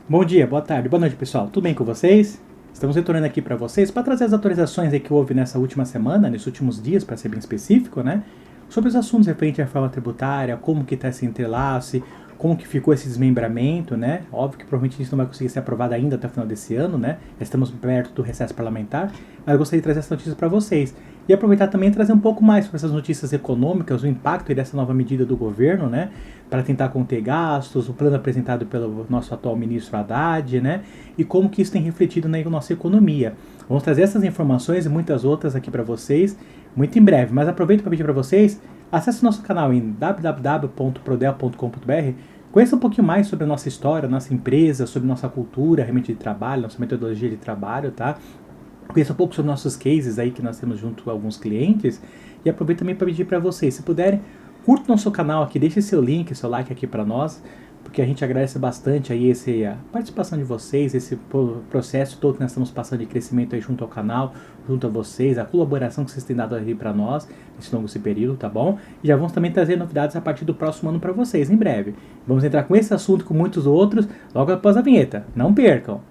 Bom dia, boa tarde, boa noite, pessoal. Tudo bem com vocês? Estamos retornando aqui para vocês para trazer as atualizações aí que houve nessa última semana, nesses últimos dias, para ser bem específico, né? Sobre os assuntos referentes à reforma tributária, como que está esse entrelace, como que ficou esse desmembramento, né? Óbvio que provavelmente isso não vai conseguir ser aprovado ainda até o final desse ano, né? Estamos perto do recesso parlamentar, mas eu gostaria de trazer essas notícias para vocês. E aproveitar também e trazer um pouco mais sobre essas notícias econômicas, o impacto dessa nova medida do governo, né? Para tentar conter gastos, o plano apresentado pelo nosso atual ministro Haddad, né? E como que isso tem refletido na nossa economia. Vamos trazer essas informações e muitas outras aqui para vocês muito em breve. Mas aproveito para pedir para vocês, acesse o nosso canal em www.prodel.com.br, conheça um pouquinho mais sobre a nossa história, nossa empresa, sobre nossa cultura, realmente de trabalho, nossa metodologia de trabalho, tá? Conheça um pouco sobre nossos cases aí que nós temos junto a alguns clientes. E aproveito também para pedir para vocês, se puderem, curta o nosso canal aqui, deixe seu link, seu like aqui para nós, porque a gente agradece bastante aí a participação de vocês, esse processo todo que nós estamos passando de crescimento aí junto ao canal, junto a vocês, a colaboração que vocês têm dado aí para nós nesse longo período, tá bom? E já vamos também trazer novidades a partir do próximo ano para vocês, em breve. Vamos entrar com esse assunto e com muitos outros logo após a vinheta. Não percam!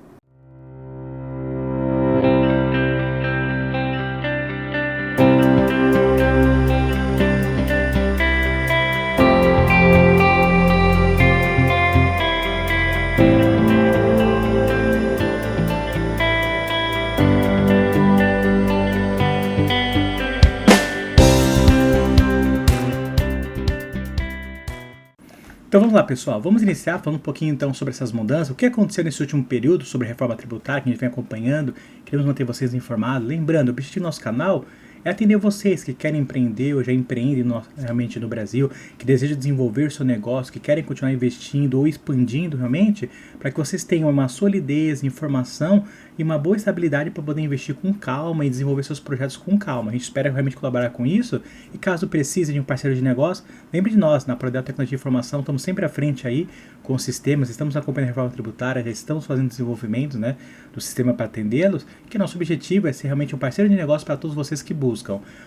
Então vamos lá, pessoal, vamos iniciar falando um pouquinho então sobre essas mudanças, o que aconteceu nesse último período sobre a reforma tributária que a gente vem acompanhando, queremos manter vocês informados. Lembrando, o objetivo do nosso canal é atender vocês que querem empreender ou já empreendem realmente no Brasil, que desejam desenvolver seu negócio, que querem continuar investindo ou expandindo realmente, para que vocês tenham uma solidez, informação e uma boa estabilidade para poder investir com calma e desenvolver seus projetos com calma. A gente espera realmente colaborar com isso e caso precise de um parceiro de negócio, lembre de nós, na Prodel Tecnologia de Informação, estamos sempre à frente aí com os sistemas, estamos acompanhando a reforma tributária, já estamos fazendo desenvolvimento, né, do sistema para atendê-los, que nosso objetivo é ser realmente um parceiro de negócio para todos vocês que buscam.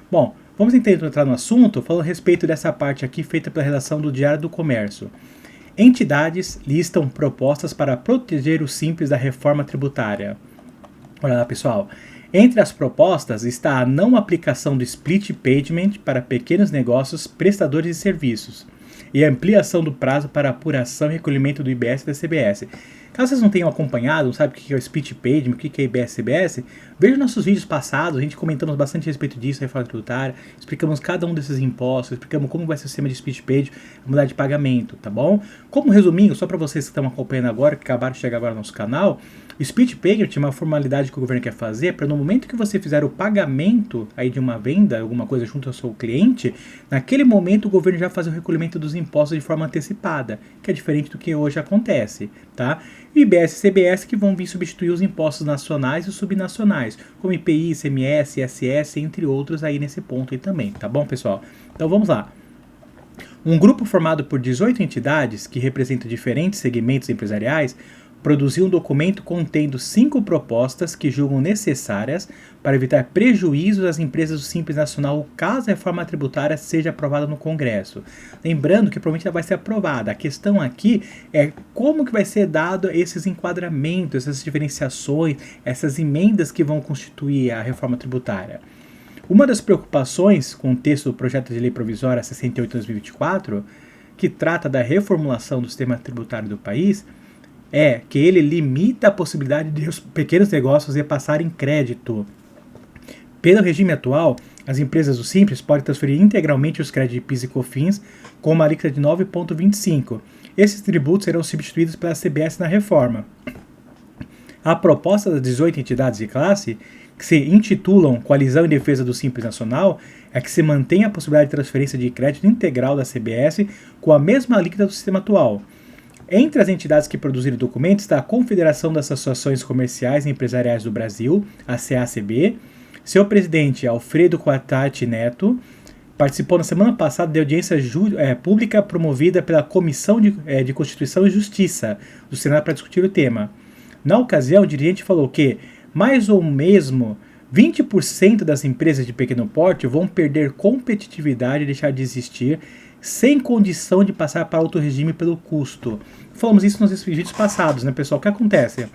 Bom, vamos então entrar no assunto, falando a respeito dessa parte aqui feita pela redação do Diário do Comércio. Entidades listam propostas para proteger os simples da reforma tributária. Olha lá, pessoal. Entre as propostas está a não aplicação do split payment para pequenos negócios prestadores de serviços e a ampliação do prazo para apuração e recolhimento do IBS e da CBS. Caso vocês não tenham acompanhado, não sabem o que é o split payment, o que é IBS e CBS, vejam nossos vídeos passados, a gente comentamos bastante a respeito disso, a reforma tributária, explicamos cada um desses impostos, explicamos como vai ser o sistema de split payment, a modalidade de pagamento, tá bom? Como resuminho, só para vocês que estão acompanhando agora, que acabaram de chegar agora no nosso canal, o split payment é uma formalidade que o governo quer fazer para no momento que você fizer o pagamento aí de uma venda, alguma coisa junto ao seu cliente, naquele momento o governo já faz o recolhimento dos impostos de forma antecipada, que é diferente do que hoje acontece, tá? E IBS e CBS que vão vir substituir os impostos nacionais e os subnacionais, como IPI, ICMS, ISS, entre outros aí nesse ponto aí também, tá bom, pessoal? Então vamos lá. Um grupo formado por 18 entidades que representam diferentes segmentos empresariais produziu um documento contendo 5 propostas que julgam necessárias para evitar prejuízos às empresas do Simples Nacional caso a reforma tributária seja aprovada no Congresso. Lembrando que provavelmente ela vai ser aprovada. A questão aqui é como que vai ser dado esses enquadramentos, essas diferenciações, essas emendas que vão constituir a reforma tributária. Uma das preocupações com o texto do projeto de lei provisória 68/2024, que trata da reformulação do sistema tributário do país, é que ele limita a possibilidade de os pequenos negócios repassarem crédito. Pelo regime atual, as empresas do Simples podem transferir integralmente os créditos de PIS e COFINS com uma alíquota de 9,25%. Esses tributos serão substituídos pela CBS na reforma. A proposta das 18 entidades de classe, que se intitulam Coalizão em Defesa do Simples Nacional, é que se mantenha a possibilidade de transferência de crédito integral da CBS com a mesma alíquota do sistema atual. Entre as entidades que produziram o documento está a Confederação das Associações Comerciais e Empresariais do Brasil, a CACB. Seu presidente, Alfredo Quatati Neto, participou na semana passada de audiência pública promovida pela Comissão de Constituição e Justiça do Senado para discutir o tema. Na ocasião, o dirigente falou que, mais ou mesmo, 20% das empresas de pequeno porte vão perder competitividade e deixar de existir sem condição de passar para outro regime pelo custo. Falamos isso nos vídeos passados, né, pessoal? O que acontece?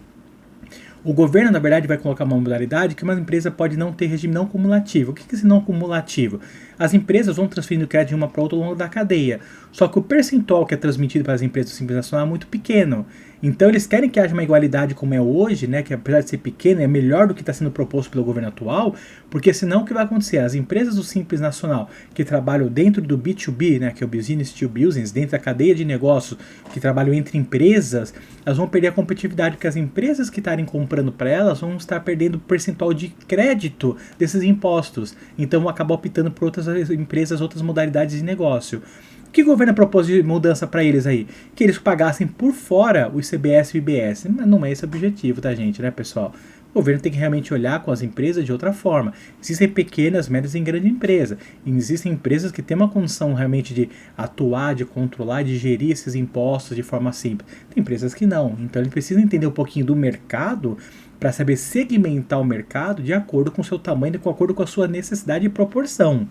O governo, na verdade, vai colocar uma modalidade que uma empresa pode não ter regime não cumulativo. O que é esse não cumulativo? As empresas vão transferindo crédito de uma para outra ao longo da cadeia. Só que o percentual que é transmitido para as empresas do Simples Nacional é muito pequeno. Então eles querem que haja uma igualdade como é hoje, né, que apesar de ser pequena, é melhor do que está sendo proposto pelo governo atual, porque senão o que vai acontecer? As empresas do Simples Nacional que trabalham dentro do B2B, né, que é o Business to Business, dentro da cadeia de negócios, que trabalham entre empresas, elas vão perder a competitividade, porque as empresas que estarem comprando para elas vão estar perdendo percentual de crédito desses impostos. Então vão acabar optando por outras empresas, outras modalidades de negócio. O que o governo propôs de mudança para eles aí? Que eles pagassem por fora o ICBS e o IBS. Mas não é esse o objetivo, tá, gente, né, pessoal? O governo tem que realmente olhar com as empresas de outra forma. Existem pequenas, médias e grandes empresas. E existem empresas que têm uma condição realmente de atuar, de controlar, de gerir esses impostos de forma simples. Tem empresas que não. Então ele precisa entender um pouquinho do mercado para saber segmentar o mercado de acordo com o seu tamanho, de acordo com a sua necessidade e proporção.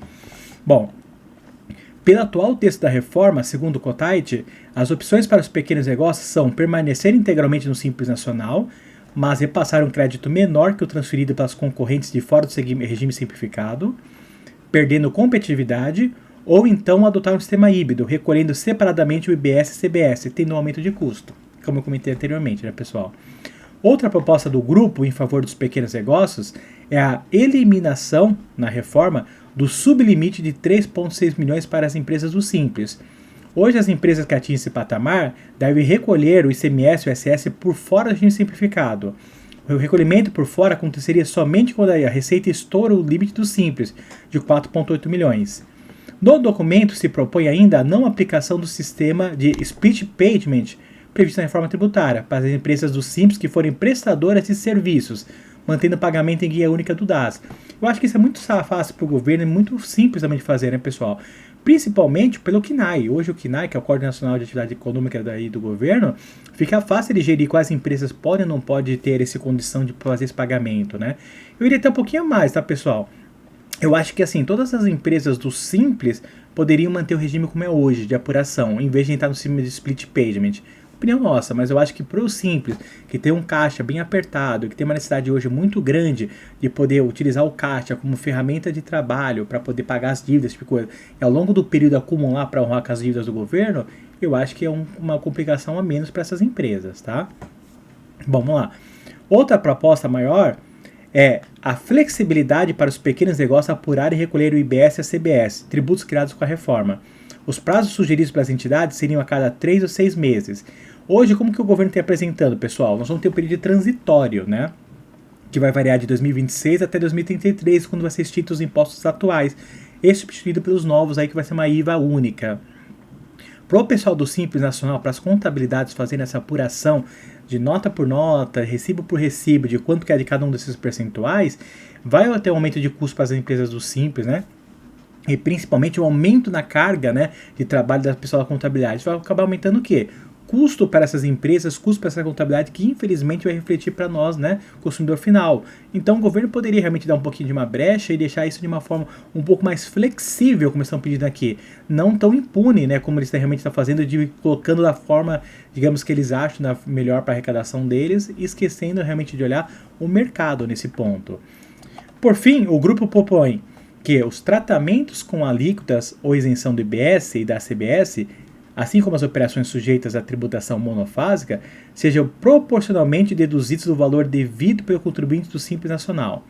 Bom, pelo atual texto da reforma, segundo o Cotait, as opções para os pequenos negócios são permanecer integralmente no Simples Nacional, mas repassar um crédito menor que o transferido pelas concorrentes de fora do regime simplificado, perdendo competitividade, ou então adotar um sistema híbrido, recolhendo separadamente o IBS e CBS, tendo um aumento de custo, como eu comentei anteriormente, né, pessoal? Outra proposta do grupo em favor dos pequenos negócios é a eliminação, na reforma, do sublimite de 3,6 milhões para as empresas do Simples. Hoje, as empresas que atingem esse patamar devem recolher o ICMS e o ISS por fora do regime simplificado. O recolhimento por fora aconteceria somente quando a receita estoura o limite do Simples, de 4,8 milhões. No documento se propõe ainda a não aplicação do sistema de split payment previsto na reforma tributária para as empresas do Simples que forem prestadoras de serviços, mantendo o pagamento em guia única do DAS. Eu acho que isso é muito fácil para o governo, é muito simples também de fazer, né, pessoal? Principalmente pelo CNAE. Hoje o CNAE, que é o Código Nacional de Atividade Econômica do governo, fica fácil de gerir quais empresas podem ou não podem ter essa condição de fazer esse pagamento, né? Eu iria ter um pouquinho a mais, tá, pessoal? Eu acho que assim, todas as empresas do Simples poderiam manter o regime como é hoje, de apuração, em vez de entrar no sistema de split payment. Opinião nossa, mas eu acho que para o Simples, que tem um caixa bem apertado, que tem uma necessidade hoje muito grande de poder utilizar o caixa como ferramenta de trabalho para poder pagar as dívidas, tipo coisa, e ao longo do período acumular para honrar com as dívidas do governo, eu acho que é uma complicação a menos para essas empresas, tá? Bom, vamos lá. Outra proposta maior é a flexibilidade para os pequenos negócios apurar e recolher o IBS e a CBS, tributos criados com a reforma. Os prazos sugeridos para as entidades seriam a cada 3 ou 6 meses. Hoje, como que o governo está apresentando, pessoal? Nós vamos ter um período transitório, né? Que vai variar de 2026 até 2033, quando vai ser extintos os impostos atuais. Esse substituído pelos novos, aí que vai ser uma IVA única. Para o pessoal do Simples Nacional, para as contabilidades fazerem essa apuração de nota por nota, recibo por recibo, de quanto que é de cada um desses percentuais, vai ter um aumento de custo para as empresas do Simples, né? E principalmente o aumento na carga, né, de trabalho da pessoa da contabilidade. Vai acabar aumentando o quê? Custo para essas empresas, custo para essa contabilidade, que infelizmente vai refletir para nós, né, consumidor final. Então o governo poderia realmente dar um pouquinho de uma brecha e deixar isso de uma forma um pouco mais flexível, como estão pedindo aqui. Não tão impune, né, como eles realmente estão fazendo, de colocando da forma, digamos, que eles acham melhor para a arrecadação deles, e esquecendo realmente de olhar o mercado nesse ponto. Por fim, o grupo propõe que os tratamentos com alíquotas ou isenção do IBS e da CBS, assim como as operações sujeitas à tributação monofásica, sejam proporcionalmente deduzidos do valor devido pelo contribuinte do Simples Nacional.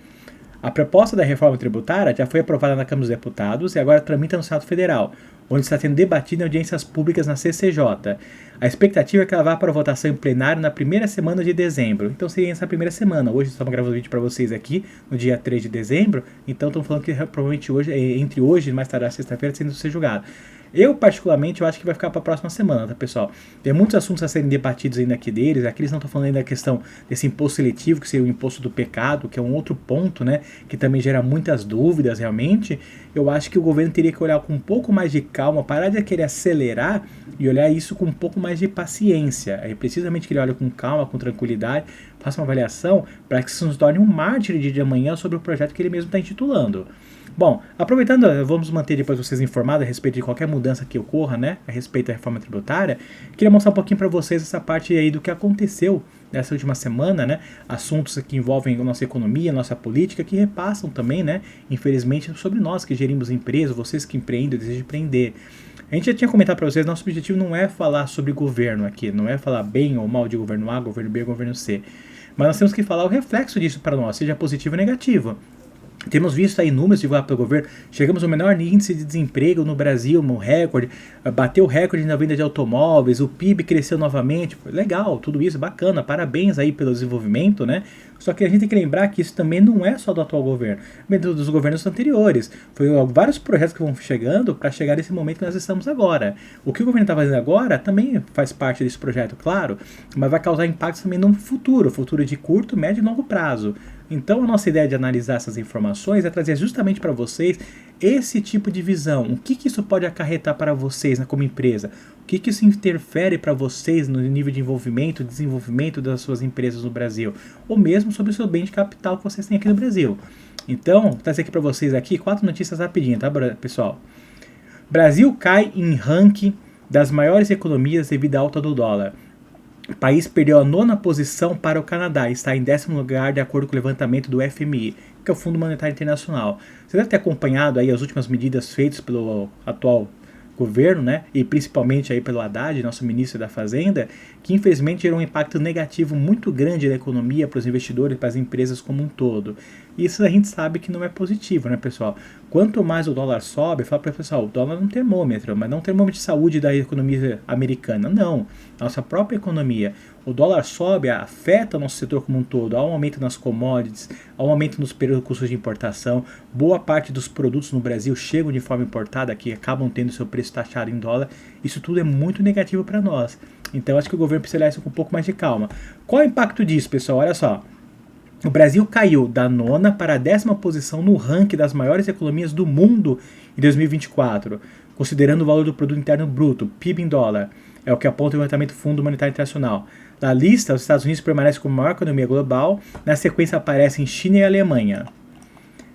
A proposta da reforma tributária já foi aprovada na Câmara dos Deputados e agora tramita no Senado Federal, onde está sendo debatida em audiências públicas na CCJ. A expectativa é que ela vá para votação em plenário na primeira semana de dezembro. Então seria essa primeira semana. Hoje estamos gravando o vídeo para vocês aqui, no dia 3 de dezembro. Então estamos falando que provavelmente hoje, entre hoje e mais tarde, sexta-feira, sendo ser julgado. Eu, particularmente, eu acho que vai ficar para a próxima semana, tá, pessoal? Tem muitos assuntos a serem debatidos ainda aqui deles. Aqui eles não estão falando ainda da questão desse imposto seletivo, que seria o imposto do pecado, que é um outro ponto, né? Que também gera muitas dúvidas, realmente. Eu acho que o governo teria que olhar com um pouco mais de calma, parar de querer acelerar e olhar isso com um pouco mais de paciência. É precisamente que ele olhe com calma, com tranquilidade, faça uma avaliação para que isso nos torne um mártir de amanhã sobre o projeto que ele mesmo está intitulando. Bom, aproveitando, vamos manter depois vocês informados a respeito de qualquer mudança que ocorra, né, a respeito da reforma tributária. Queria mostrar um pouquinho para vocês essa parte aí do que aconteceu nessa última semana, né, assuntos que envolvem a nossa economia, a nossa política, que repassam também, né, infelizmente, sobre nós que gerimos empresas, vocês que empreendem, desejam empreender. A gente já tinha comentado para vocês, nosso objetivo não é falar sobre governo aqui, não é falar bem ou mal de governo A, governo B, governo C, mas nós temos que falar o reflexo disso para nós, seja positivo ou negativo. Temos visto aí números divulgados pelo governo, chegamos ao menor índice de desemprego no Brasil, um recorde, bateu o recorde na venda de automóveis, o PIB cresceu novamente, legal, tudo isso, bacana, parabéns aí pelo desenvolvimento, né? Só que a gente tem que lembrar que isso também não é só do atual governo, mas dos governos anteriores. Foi vários projetos que vão chegando para chegar nesse momento que nós estamos agora. O que o governo está fazendo agora também faz parte desse projeto, claro, mas vai causar impactos também no futuro de curto, médio e longo prazo. Então a nossa ideia de analisar essas informações é trazer justamente para vocês esse tipo de visão. O que isso pode acarretar para vocês, né, como empresa? O que isso interfere para vocês no nível de envolvimento, desenvolvimento das suas empresas no Brasil? Ou mesmo sobre o seu bem de capital que vocês têm aqui no Brasil. Então, vou trazer aqui para vocês aqui 4 notícias rapidinho, tá, pessoal? Brasil cai em ranking das maiores economias devido à alta do dólar. O país perdeu a 9ª posição para o Canadá e está em 10º lugar de acordo com o levantamento do FMI, que é o Fundo Monetário Internacional. Você deve ter acompanhado aí as últimas medidas feitas pelo atual governo, né, e principalmente aí pelo Haddad, nosso ministro da Fazenda, que infelizmente gerou um impacto negativo muito grande na economia, para os investidores, para as empresas como um todo. Isso a gente sabe que não é positivo, né, pessoal? Quanto mais o dólar sobe, fala para o pessoal, o dólar é um termômetro, mas não um termômetro de saúde da economia americana, não. Nossa própria economia. O dólar sobe, afeta o nosso setor como um todo, há um aumento nas commodities, há um aumento nos custos de importação, boa parte dos produtos no Brasil chegam de forma importada, que acabam tendo seu preço taxado em dólar, isso tudo é muito negativo para nós. Então acho que o governo precisa olhar isso com um pouco mais de calma. Qual é o impacto disso, pessoal? Olha só. O Brasil caiu da 9ª para a 10ª posição no ranking das maiores economias do mundo em 2024, considerando o valor do produto interno bruto, PIB em dólar. É o que aponta o levantamento do Fundo Monetário Internacional. Na lista, os Estados Unidos permanecem como a maior economia global, na sequência aparecem China e Alemanha.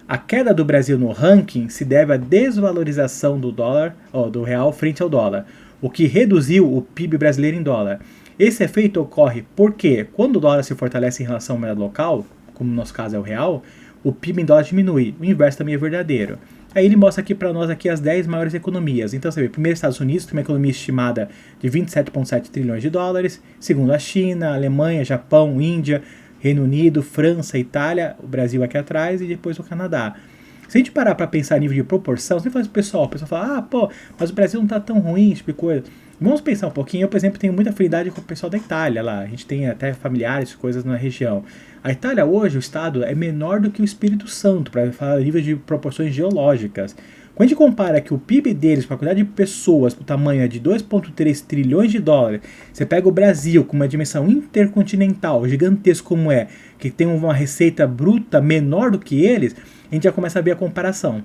A queda do Brasil no ranking se deve à desvalorização do dólar, do real frente ao dólar, o que reduziu o PIB brasileiro em dólar. Esse efeito ocorre porque, quando o dólar se fortalece em relação ao moeda local, como no nosso caso é o real, o PIB em dólar diminui. O inverso também é verdadeiro. Aí ele mostra aqui para nós aqui as 10 maiores economias. Então você vê, primeiro Estados Unidos tem uma economia estimada de 27,7 trilhões de dólares. Segundo a China, Alemanha, Japão, Índia, Reino Unido, França, Itália, o Brasil aqui atrás e depois o Canadá. Se a gente parar para pensar a nível de proporção, você faz o pessoal fala, mas o Brasil não está tão ruim, tipo de coisa. Vamos pensar um pouquinho. Eu, por exemplo, tenho muita afinidade com o pessoal da Itália lá. A gente tem até familiares, coisas na região. A Itália hoje, o estado, é menor do que o Espírito Santo, para falar a nível de proporções geológicas. Quando a gente compara que o PIB deles, para a quantidade de pessoas, para o tamanho é de 2,3 trilhões de dólares, você pega o Brasil com uma dimensão intercontinental, gigantesco como é, que tem uma receita bruta menor do que eles, a gente já começa a ver a comparação.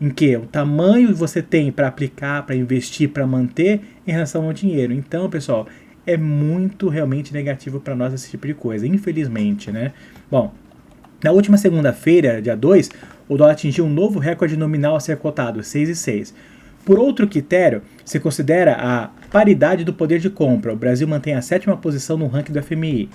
Em que o tamanho você tem para aplicar, para investir, para manter em relação ao dinheiro. Então, pessoal, é muito realmente negativo para nós esse tipo de coisa, infelizmente, né? Bom, na última segunda-feira, dia 2, o dólar atingiu um novo recorde nominal a ser cotado, 6,6. Por outro critério, se considera a paridade do poder de compra. O Brasil mantém a 7ª posição no ranking do FMI.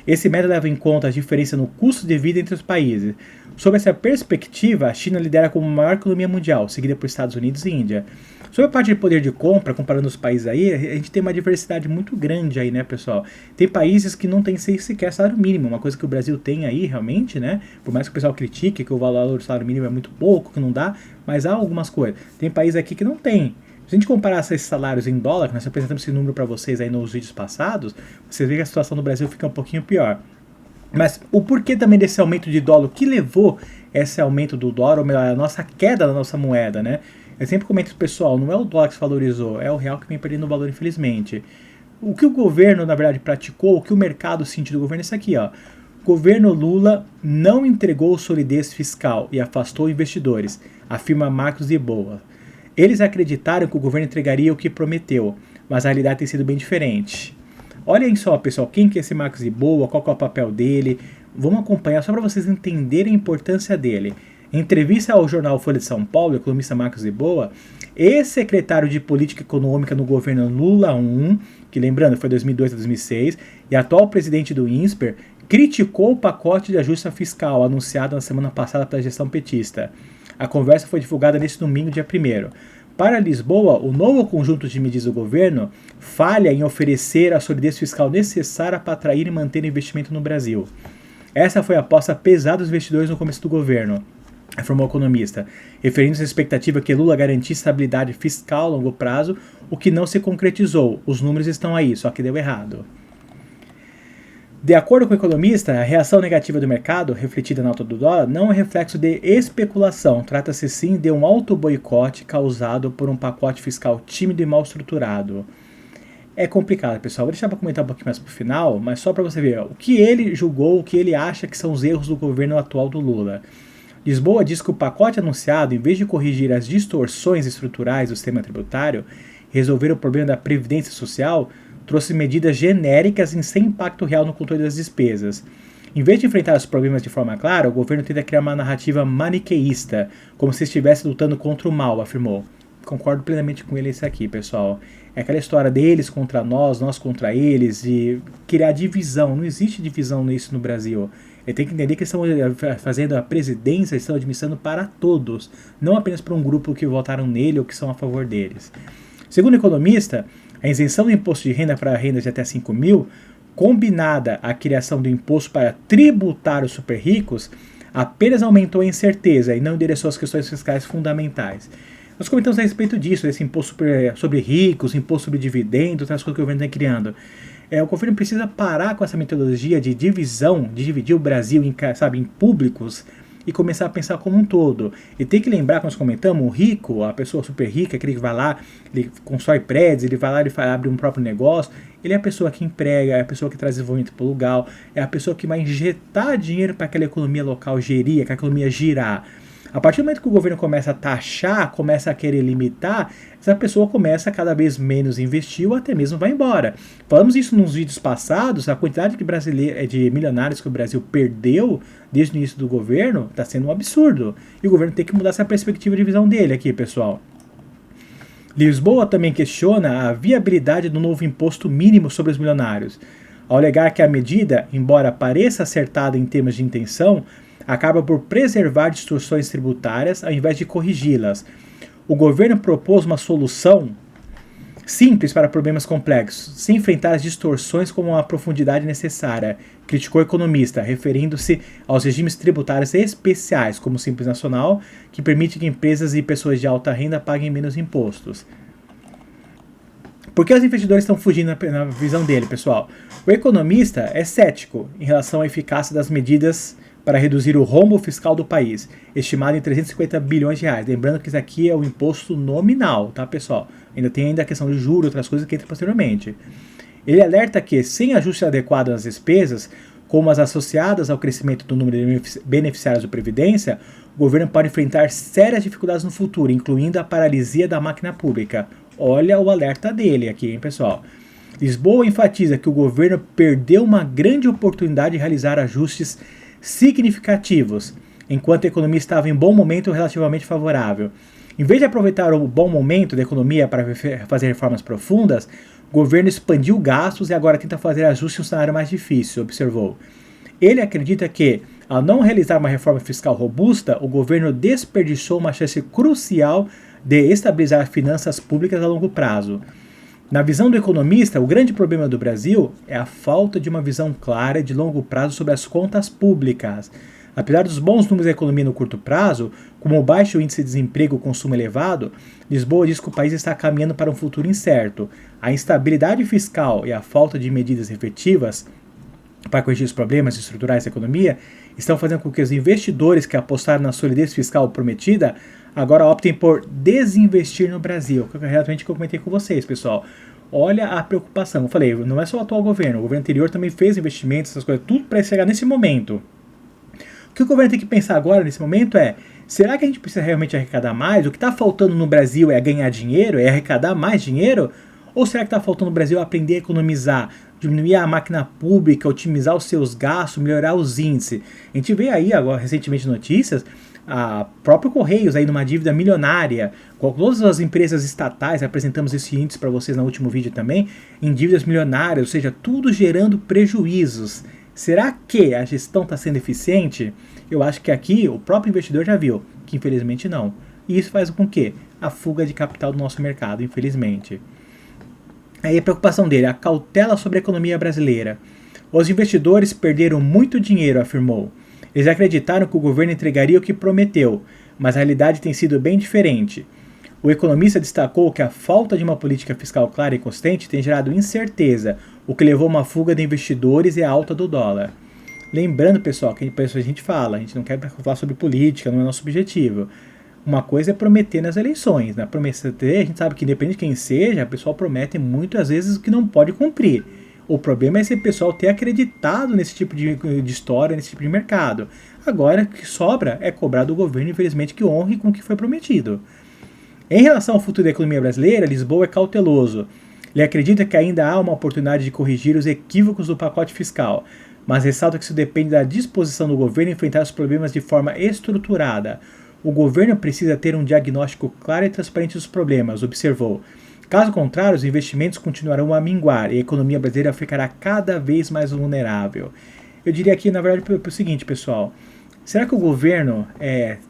Esse método leva em conta a diferença no custo de vida entre os países. Sob essa perspectiva, a China lidera como a maior economia mundial, seguida por Estados Unidos e Índia. Sobre a parte de poder de compra, comparando os países aí, a gente tem uma diversidade muito grande aí, né, pessoal? Tem países que não tem sequer salário mínimo, uma coisa que o Brasil tem aí, realmente, né? Por mais que o pessoal critique que o valor do salário mínimo é muito pouco, que não dá, mas há algumas coisas. Tem países aqui que não tem. Se a gente comparar esses salários em dólar, que nós apresentamos esse número para vocês aí nos vídeos passados, vocês veem que a situação no Brasil fica um pouquinho pior. Mas o porquê também desse aumento de dólar, o que levou esse aumento do dólar, ou melhor, a nossa queda da nossa moeda, né? Eu sempre comento pro pessoal, não é o dólar que se valorizou, é o real que vem perdendo valor, infelizmente. O que o governo, na verdade, praticou, o que o mercado sentiu do governo é isso aqui, ó. O governo Lula não entregou solidez fiscal e afastou investidores, afirma Marcos de Boa. Eles acreditaram que o governo entregaria o que prometeu, mas a realidade tem sido bem diferente. Olhem só, pessoal, quem que é esse Marcos de Boa, qual que é o papel dele. Vamos acompanhar só para vocês entenderem a importância dele. Em entrevista ao jornal Folha de São Paulo, o economista Marcos Lisboa, ex-secretário de Política Econômica no governo Lula I, que lembrando foi 2002 a 2006, e atual presidente do INSPER, criticou o pacote de ajuste fiscal anunciado na semana passada pela gestão petista. A conversa foi divulgada neste domingo, dia 1º. Para Lisboa, o novo conjunto de medidas do governo falha em oferecer a solidez fiscal necessária para atrair e manter investimento no Brasil. Essa foi a aposta pesada dos investidores no começo do governo, afirmou o economista, referindo-se à expectativa que Lula garantisse estabilidade fiscal a longo prazo, o que não se concretizou. Os números estão aí, só que deu errado. De acordo com o economista, a reação negativa do mercado, refletida na alta do dólar, não é reflexo de especulação, trata-se sim de um auto-boicote causado por um pacote fiscal tímido e mal estruturado. É complicado, pessoal. Vou deixar para comentar um pouquinho mais pro final, mas só para você ver o que ele julgou, o que ele acha que são os erros do governo atual do Lula. Lisboa diz que o pacote anunciado, em vez de corrigir as distorções estruturais do sistema tributário e resolver o problema da previdência social, trouxe medidas genéricas e sem impacto real no controle das despesas. Em vez de enfrentar os problemas de forma clara, o governo tenta criar uma narrativa maniqueísta, como se estivesse lutando contra o mal, afirmou. Concordo plenamente com ele isso aqui, pessoal. É aquela história deles contra nós contra eles, e criar divisão. Não existe divisão nisso no Brasil. Ele tem que entender que estão fazendo a presidência, estão administrando para todos, não apenas para um grupo que votaram nele ou que são a favor deles. Segundo o economista, a isenção do imposto de renda para rendas de até 5 mil, combinada à criação do imposto para tributar os super ricos, apenas aumentou a incerteza e não endereçou as questões fiscais fundamentais. Nós comentamos a respeito disso, desse imposto sobre ricos, imposto sobre dividendos, outras coisas que o governo está criando. O governo precisa parar com essa metodologia de divisão, de dividir o Brasil em públicos, e começar a pensar como um todo. E tem que lembrar, como nós comentamos, o rico, a pessoa super rica, aquele que vai lá, ele constrói prédios, ele vai lá, ele abre um próprio negócio, ele é a pessoa que emprega, é a pessoa que traz desenvolvimento para o lugar, é a pessoa que vai injetar dinheiro para aquela economia local gerir, que a economia girar. A partir do momento que o governo começa a taxar, começa a querer limitar, essa pessoa começa a cada vez menos investir ou até mesmo vai embora. Falamos isso nos vídeos passados, a quantidade de milionários que o Brasil perdeu desde o início do governo está sendo um absurdo. E o governo tem que mudar essa perspectiva de visão dele aqui, pessoal. Lisboa também questiona a viabilidade do novo imposto mínimo sobre os milionários, ao alegar que a medida, embora pareça acertada em termos de intenção, acaba por preservar distorções tributárias ao invés de corrigi-las. O governo propôs uma solução simples para problemas complexos, sem enfrentar as distorções com a profundidade necessária, criticou o economista, referindo-se aos regimes tributários especiais, como o Simples Nacional, que permite que empresas e pessoas de alta renda paguem menos impostos. Por que os investidores estão fugindo na visão dele, pessoal? O economista é cético em relação à eficácia das medidas para reduzir o rombo fiscal do país, estimado em 350 bilhões de reais. Lembrando que isso aqui é o imposto nominal, tá, pessoal? Ainda tem a questão de juros e outras coisas que entram posteriormente. Ele alerta que, sem ajuste adequado nas despesas, como as associadas ao crescimento do número de beneficiários da Previdência, o governo pode enfrentar sérias dificuldades no futuro, incluindo a paralisia da máquina pública. Olha o alerta dele aqui, hein, pessoal? Lisboa enfatiza que o governo perdeu uma grande oportunidade de realizar ajustes significativos, enquanto a economia estava em bom momento relativamente favorável. Em vez de aproveitar o bom momento da economia para fazer reformas profundas, o governo expandiu gastos e agora tenta fazer ajustes em um cenário mais difícil, observou. Ele acredita que, ao não realizar uma reforma fiscal robusta, o governo desperdiçou uma chance crucial de estabilizar finanças públicas a longo prazo. Na visão do economista, o grande problema do Brasil é a falta de uma visão clara de longo prazo sobre as contas públicas. Apesar dos bons números da economia no curto prazo, como o baixo índice de desemprego e o consumo elevado, Lisboa diz que o país está caminhando para um futuro incerto. A instabilidade fiscal e a falta de medidas efetivas para corrigir os problemas estruturais da economia estão fazendo com que os investidores que apostaram na solidez fiscal prometida agora optem por desinvestir no Brasil. Realmente que eu comentei com vocês, pessoal. Olha a preocupação. Eu falei, não é só o atual governo. O governo anterior também fez investimentos, essas coisas, tudo para chegar nesse momento. O que o governo tem que pensar agora, nesse momento, é: será que a gente precisa realmente arrecadar mais? O que está faltando no Brasil é ganhar dinheiro? É arrecadar mais dinheiro? Ou será que está faltando no Brasil aprender a economizar, diminuir a máquina pública, otimizar os seus gastos, melhorar os índices? A gente vê aí agora recentemente notícias A próprio Correios aí numa dívida milionária, com todas as empresas estatais, apresentamos esse índice para vocês no último vídeo também, em dívidas milionárias, ou seja, tudo gerando prejuízos. Será que a gestão está sendo eficiente? Eu acho que aqui o próprio investidor já viu que infelizmente não. E isso faz com que a fuga de capital do nosso mercado, infelizmente. Aí a preocupação dele, a cautela sobre a economia brasileira. Os investidores perderam muito dinheiro, afirmou. Eles acreditaram que o governo entregaria o que prometeu, mas a realidade tem sido bem diferente. O economista destacou que a falta de uma política fiscal clara e consistente tem gerado incerteza, o que levou a uma fuga de investidores e a alta do dólar. Lembrando, pessoal, que a gente fala, a gente não quer falar sobre política, não é nosso objetivo. Uma coisa é prometer nas eleições, né? Prometer, a gente sabe que independente de quem seja, o pessoal promete muitas vezes o que não pode cumprir. O problema é esse pessoal ter acreditado nesse tipo de história, nesse tipo de mercado. Agora, o que sobra é cobrar do governo, infelizmente, que honre com o que foi prometido. Em relação ao futuro da economia brasileira, Lisboa é cauteloso. Ele acredita que ainda há uma oportunidade de corrigir os equívocos do pacote fiscal, mas ressalta que isso depende da disposição do governo em enfrentar os problemas de forma estruturada. O governo precisa ter um diagnóstico claro e transparente dos problemas, observou. Caso contrário, os investimentos continuarão a minguar e a economia brasileira ficará cada vez mais vulnerável. Eu diria aqui, na verdade, o seguinte, pessoal. Será que o governo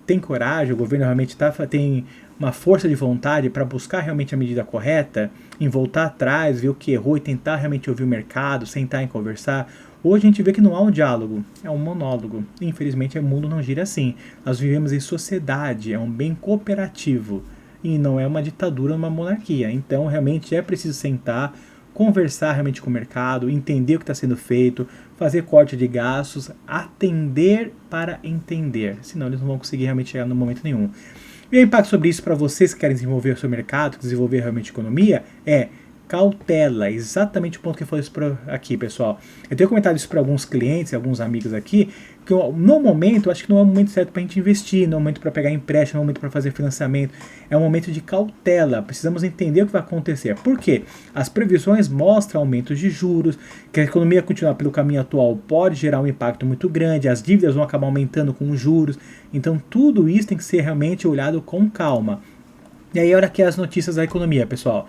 tem coragem, o governo realmente tem uma força de vontade para buscar realmente a medida correta, em voltar atrás, ver o que errou e tentar realmente ouvir o mercado, sentar e conversar? Hoje a gente vê que não há um diálogo, é um monólogo. Infelizmente o mundo não gira assim. Nós vivemos em sociedade, é um bem cooperativo e não é uma ditadura, uma monarquia. Então realmente é preciso sentar, conversar realmente com o mercado, entender o que está sendo feito, fazer corte de gastos, atender para entender. Senão eles não vão conseguir realmente chegar no momento nenhum. E o impacto sobre isso para vocês que querem desenvolver o seu mercado, desenvolver realmente a economia, é cautela, exatamente o ponto que eu falei aqui, pessoal. Eu tenho comentado isso para alguns clientes, alguns amigos aqui, que no momento, acho que não é o momento certo para a gente investir, não é o momento para pegar empréstimo, não é o momento para fazer financiamento, é um momento de cautela, precisamos entender o que vai acontecer. Por quê? As previsões mostram aumentos de juros, que a economia continuar pelo caminho atual pode gerar um impacto muito grande, as dívidas vão acabar aumentando com os juros, então tudo isso tem que ser realmente olhado com calma. E aí, olha aqui as notícias da economia, pessoal.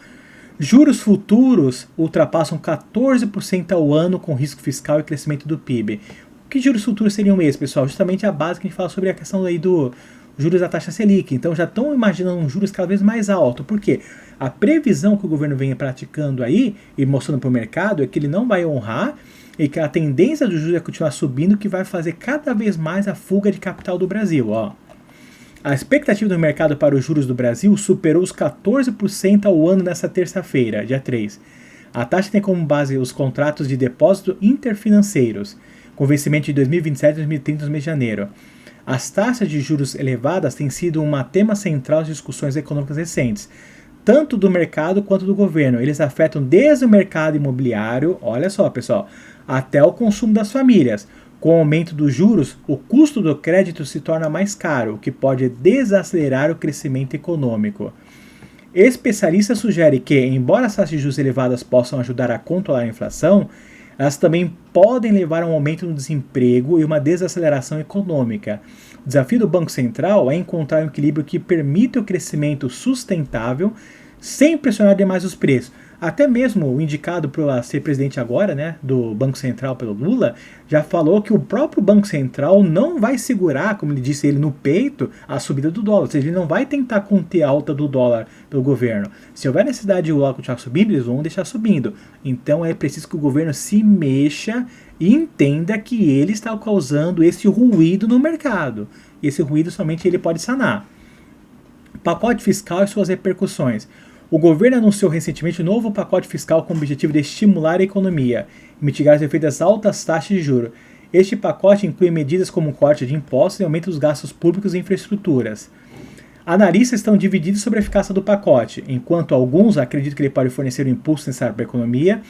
Juros futuros ultrapassam 14% ao ano com risco fiscal e crescimento do PIB. O que juros futuros seriam esses, pessoal? Justamente a base que a gente fala sobre a questão aí do juros da taxa Selic. Então já estão imaginando um juros cada vez mais alto. Por quê? A previsão que o governo vem praticando aí e mostrando para o mercado é que ele não vai honrar e que a tendência dos juros é continuar subindo, que vai fazer cada vez mais a fuga de capital do Brasil. Ó. A expectativa do mercado para os juros do Brasil superou os 14% ao ano nesta terça-feira, dia 3. A taxa tem como base os contratos de depósito interfinanceiros, com vencimento de 2027 e 2030 no mês de janeiro. As taxas de juros elevadas têm sido um tema central das discussões econômicas recentes, tanto do mercado quanto do governo. Eles afetam desde o mercado imobiliário, olha só pessoal, até o consumo das famílias. Com o aumento dos juros, o custo do crédito se torna mais caro, o que pode desacelerar o crescimento econômico. Especialistas sugerem que, embora as taxas de juros elevadas possam ajudar a controlar a inflação, elas também podem levar a um aumento no desemprego e uma desaceleração econômica. O desafio do Banco Central é encontrar um equilíbrio que permita o crescimento sustentável sem pressionar demais os preços. Até mesmo o indicado para ser presidente agora, né, do Banco Central pelo Lula, já falou que o próprio Banco Central não vai segurar, como ele disse ele, no peito, a subida do dólar. Ou seja, ele não vai tentar conter a alta do dólar pelo governo. Se houver necessidade de o dólar continuar subindo, eles vão deixar subindo. Então é preciso que o governo se mexa e entenda que ele está causando esse ruído no mercado. E esse ruído somente ele pode sanar. Pacote fiscal e suas repercussões. O governo anunciou recentemente um novo pacote fiscal com o objetivo de estimular a economia e mitigar os efeitos das altas taxas de juros. Este pacote inclui medidas como corte de impostos e aumento dos gastos públicos e infraestruturas. Analistas estão divididos sobre a eficácia do pacote, enquanto alguns acreditam que ele pode fornecer o impulso necessário para a economia,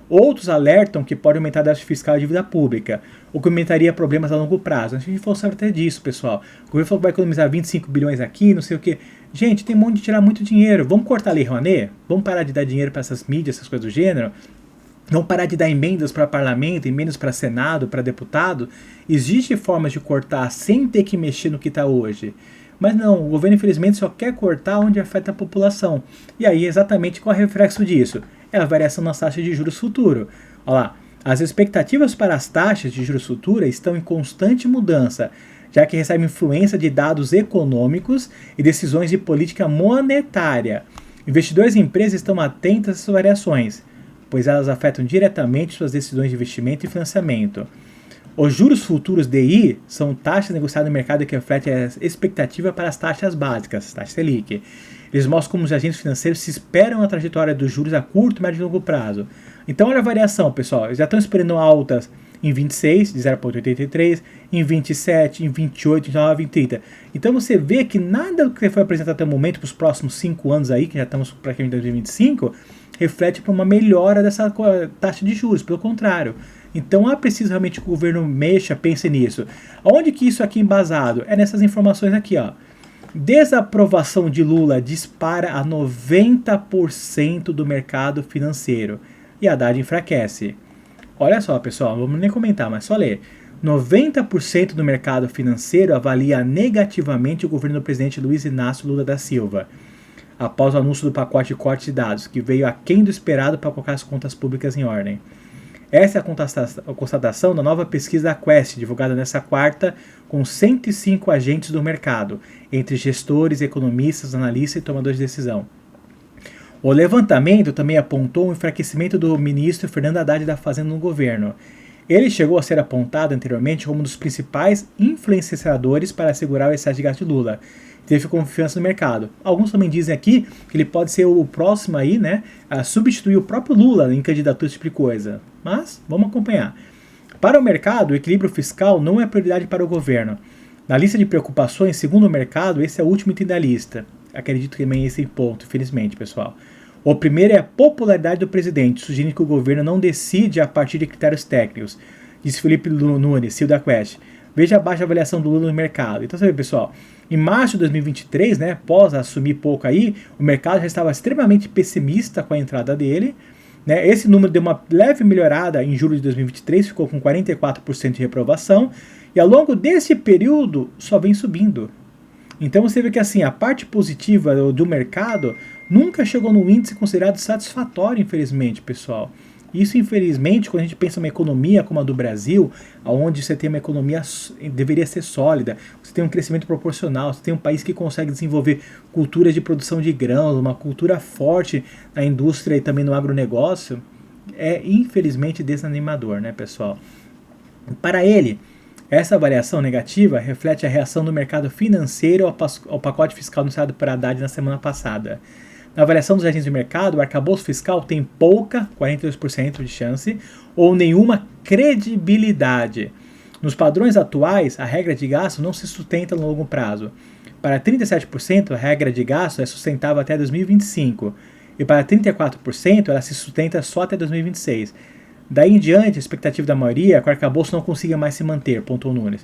outros alertam que pode aumentar a taxa fiscal e a dívida pública, o que aumentaria problemas a longo prazo. A gente falou até disso, pessoal. O governo falou que vai economizar 25 bilhões aqui, não sei o que. Gente, tem um monte de tirar muito dinheiro. Vamos cortar a Lei Rouanet? Vamos parar de dar dinheiro para essas mídias, essas coisas do gênero? Vão parar de dar emendas para parlamento, emendas para senado, para deputado. Existem formas de cortar sem ter que mexer no que está hoje. Mas não, o governo infelizmente só quer cortar onde afeta a população. E aí exatamente qual é o reflexo disso? É a variação nas taxas de juros futuro. Olha lá, as expectativas para as taxas de juros futuras estão em constante mudança, já que recebem influência de dados econômicos e decisões de política monetária. Investidores e empresas estão atentos a essas variações, pois elas afetam diretamente suas decisões de investimento e financiamento. Os juros futuros DI são taxas negociadas no mercado que refletem a expectativa para as taxas básicas, taxa Selic. Eles mostram como os agentes financeiros se esperam a trajetória dos juros a curto, médio e longo prazo. Então olha a variação, pessoal. Eles já estão esperando altas em 26, de 0,83, em 27, em 28, em 29, em 30. Então você vê que nada do que foi apresentado até o momento para os próximos 5 anos aí, que já estamos praticamente em 2025, reflete para uma melhora dessa taxa de juros, pelo contrário. Então é preciso realmente que o governo mexa, pense nisso. Onde que isso aqui é embasado? É nessas informações aqui, ó. Desaprovação de Lula dispara a 90% do mercado financeiro e Haddad enfraquece. Olha só, pessoal, não vamos nem comentar, mas só ler. 90% do mercado financeiro avalia negativamente o governo do presidente Luiz Inácio Lula da Silva, após o anúncio do pacote de corte de dados, que veio aquém do esperado para colocar as contas públicas em ordem. Essa é a constatação da nova pesquisa da Quest, divulgada nesta quarta, com 105 agentes do mercado, entre gestores, economistas, analistas e tomadores de decisão. O levantamento também apontou o enfraquecimento do ministro Fernando Haddad da Fazenda no governo. Ele chegou a ser apontado anteriormente como um dos principais influenciadores para assegurar o excesso de gasto de Lula. Teve confiança no mercado. Alguns também dizem aqui que ele pode ser o próximo aí, né, a substituir o próprio Lula em candidatura, esse tipo de coisa. Mas vamos acompanhar. Para o mercado, o equilíbrio fiscal não é prioridade para o governo. Na lista de preocupações, segundo o mercado, esse é o último item da lista. Acredito que também esse ponto, infelizmente, pessoal. O primeiro é a popularidade do presidente, sugerindo que o governo não decide a partir de critérios técnicos, disse Felipe Nunes, CEO da Quest. Veja a baixa avaliação do Lula no mercado. Então, você vê, pessoal, em março de 2023, né, após assumir pouco aí, o mercado já estava extremamente pessimista com a entrada dele. Né? Esse número deu uma leve melhorada em julho de 2023, ficou com 44% de reprovação, e ao longo desse período só vem subindo. Então você vê que assim, a parte positiva do mercado nunca chegou num índice considerado satisfatório, infelizmente, pessoal. Isso, infelizmente, quando a gente pensa em uma economia como a do Brasil, onde você tem uma economia deveria ser sólida, você tem um crescimento proporcional, você tem um país que consegue desenvolver culturas de produção de grãos, uma cultura forte na indústria e também no agronegócio, é infelizmente desanimador, né, pessoal? Para ele, essa avaliação negativa reflete a reação do mercado financeiro ao pacote fiscal anunciado por Haddad na semana passada. Na avaliação dos agentes de mercado, o arcabouço fiscal tem pouca, 42% de chance, ou nenhuma credibilidade. Nos padrões atuais, a regra de gasto não se sustenta no longo prazo. Para 37%, a regra de gasto é sustentável até 2025, e para 34%, ela se sustenta só até 2026. Daí em diante, a expectativa da maioria é que o arcabouço não consiga mais se manter, pontuou Nunes.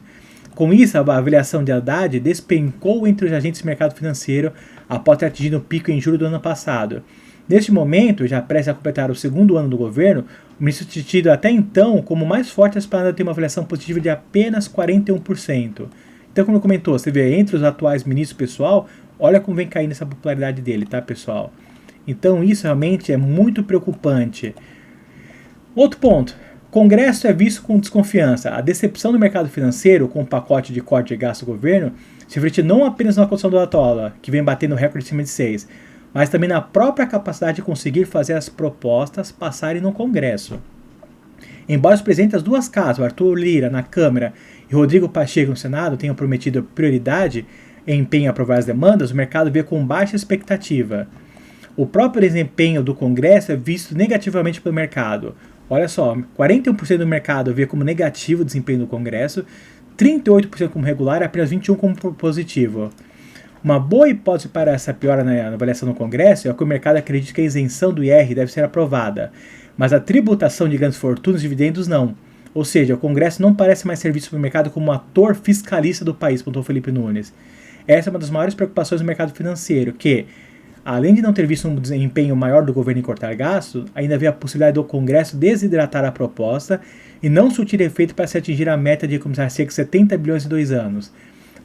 Com isso, a avaliação de Haddad despencou entre os agentes do mercado financeiro após ter atingido o pico em julho do ano passado. Neste momento, já prestes a completar o segundo ano do governo, o ministro tinha tido até então como mais forte a esperança de ter uma avaliação positiva de apenas 41%. Então, como eu comentou, você vê entre os atuais ministros, pessoal, olha como vem caindo essa popularidade dele, tá, pessoal? Então, isso realmente é muito preocupante. Outro ponto. Congresso é visto com desconfiança. A decepção do mercado financeiro com o pacote de corte de gasto do governo se reflete não apenas na cotação do dólar, que vem batendo recorde acima de 6, mas também na própria capacidade de conseguir fazer as propostas passarem no Congresso. Embora os presidentes das duas casas, Arthur Lira na Câmara e Rodrigo Pacheco no Senado, tenham prometido prioridade em empenho em aprovar as demandas, o mercado vê com baixa expectativa. O próprio desempenho do Congresso é visto negativamente pelo mercado. Olha só, 41% do mercado vê como negativo o desempenho do Congresso, 38% como regular e apenas 21% como positivo. Uma boa hipótese para essa piora na avaliação do Congresso é que o mercado acredita que a isenção do IR deve ser aprovada, mas a tributação de grandes fortunas e dividendos não. Ou seja, o Congresso não parece mais ser visto pelo mercado como um ator fiscalista do país, pontuou Felipe Nunes. Essa é uma das maiores preocupações do mercado financeiro, que Além de não ter visto um desempenho maior do governo em cortar gastos, ainda havia a possibilidade do Congresso desidratar a proposta e não surtir efeito para se atingir a meta de economizar cerca de 70 bilhões em 2 anos.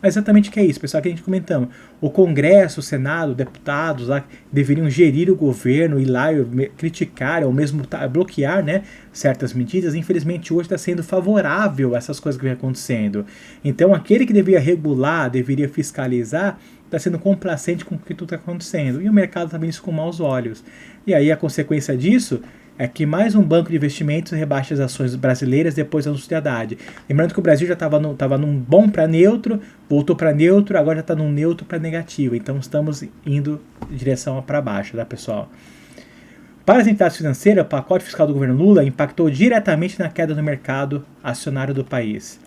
Mas exatamente o que é isso, pessoal, que a gente comentamos. O Congresso, o Senado, deputados lá deveriam gerir o governo, ir lá criticar ou mesmo bloquear, né, certas medidas. Infelizmente hoje está sendo favorável a essas coisas que vem acontecendo. Então aquele que deveria regular, deveria fiscalizar, está sendo complacente com o que tudo está acontecendo. E o mercado está vendo isso com maus olhos. E aí a consequência disso é que mais um banco de investimentos rebaixa as ações brasileiras depois do anúncio de Haddad. Lembrando que o Brasil já estava num bom para neutro, voltou para neutro, agora já está num neutro para negativo. Então estamos indo em direção para baixo, tá, pessoal? Para as entidades financeiras, o pacote fiscal do governo Lula impactou diretamente na queda do mercado acionário do país.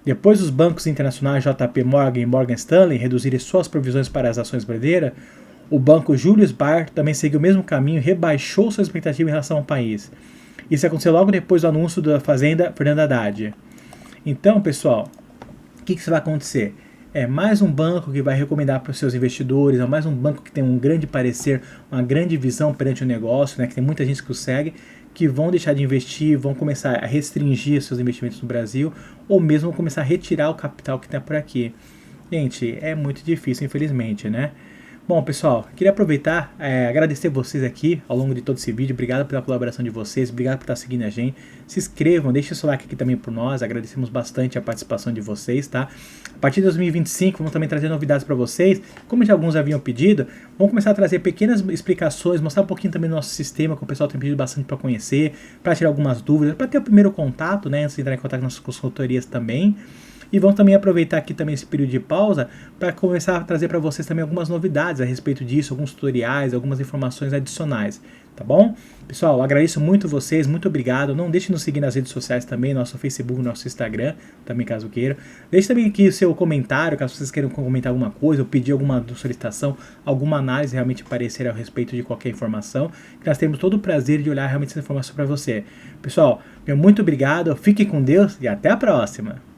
Depois dos bancos internacionais JP Morgan e Morgan Stanley reduzirem suas provisões para as ações brasileiras, o banco Julius Baer também seguiu o mesmo caminho e rebaixou sua expectativa em relação ao país. Isso aconteceu logo depois do anúncio da Fazenda Fernando Haddad. Então, pessoal, o que vai acontecer? É mais um banco que vai recomendar para os seus investidores, é mais um banco que tem um grande parecer, uma grande visão perante o negócio, né, que tem muita gente que o segue, que vão deixar de investir, vão começar a restringir seus investimentos no Brasil, ou mesmo começar a retirar o capital que está por aqui. Gente, é muito difícil, infelizmente, né? Bom, pessoal, queria aproveitar, agradecer vocês aqui ao longo de todo esse vídeo. Obrigado pela colaboração de vocês, obrigado por estar seguindo a gente. Se inscrevam, deixem o seu like aqui também por nós, agradecemos bastante a participação de vocês, tá? A partir de 2025 vamos também trazer novidades para vocês. Como já alguns haviam pedido, vamos começar a trazer pequenas explicações, mostrar um pouquinho também do nosso sistema, que o pessoal tem pedido bastante para conhecer, para tirar algumas dúvidas, para ter o primeiro contato, né, antes de entrar em contato com nossas consultorias também. E vamos também aproveitar aqui também esse período de pausa para começar a trazer para vocês também algumas novidades a respeito disso, alguns tutoriais, algumas informações adicionais, tá bom? Pessoal, agradeço muito vocês, muito obrigado. Não deixe de nos seguir nas redes sociais também, nosso Facebook, nosso Instagram, também caso queiram. Deixe também aqui o seu comentário, caso vocês queiram comentar alguma coisa ou pedir alguma solicitação, alguma análise realmente parecer a respeito de qualquer informação, que nós temos todo o prazer de olhar realmente essa informação para você. Pessoal, meu muito obrigado, fiquem com Deus e até a próxima!